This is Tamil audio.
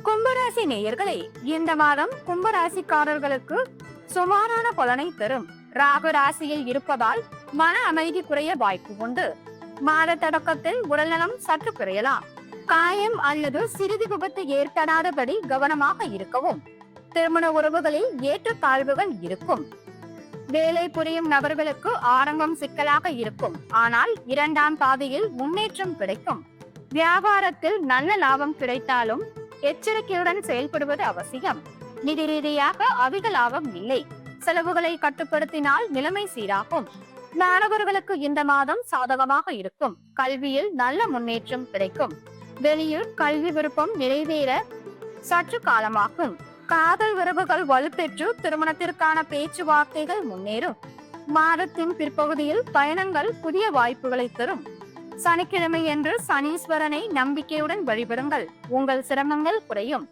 கும்பராசி நேயர்களே, இந்த மாதம் கும்பராசிக்காரர்களுக்கு சுமாரான பலனை தரும். ராகு ராசியில் இருப்பதால் மன அமைதி குறைய வாய்ப்பு உண்டு. மாத தொடக்கத்தில் உடல்நலம் சற்று குறையலாம். காயம் அல்லது சிறிது விபத்து ஏற்படாதபடி கவனமாக இருக்கவும். திருமண உறவுகளில் ஏற்றத்தாழ்வுகள் இருக்கும். வேலை புரியும் நபர்களுக்கு ஆரம்பம் சிக்கலாக இருக்கும், ஆனால் இரண்டாம் பாதையில் முன்னேற்றம் கிடைக்கும். வியாபாரத்தில் நல்ல லாபம் கிடைத்தாலும் எச்சரிக்கையுடன் செயல்படுவது அவசியம். நிதி ரீதியாக அதிக லாபம் இல்லை. செலவுகளை கட்டுப்படுத்தினால் நிலைமை சீராகும். மாணவர்களுக்கு இந்த மாதம் சாதகமாக இருக்கும். கல்வியில் நல்ல முன்னேற்றம் கிடைக்கும். வெளியில் கல்வி விருப்பம் நிறைவேற சற்று காலமாகும். காதல் உறவுகள் வலுப்பெற்று திருமணத்திற்கான பேச்சுவார்த்தைகள் முன்னேறும். மாதத்தின் பிற்பகுதியில் பயணங்கள் புதிய வாய்ப்புகளை தரும். சனிக்கிழமை என்று சனீஸ்வரனை நம்பிக்கையுடன் வழிபடுங்கள். உங்கள் சிரமங்கள் குறையும்.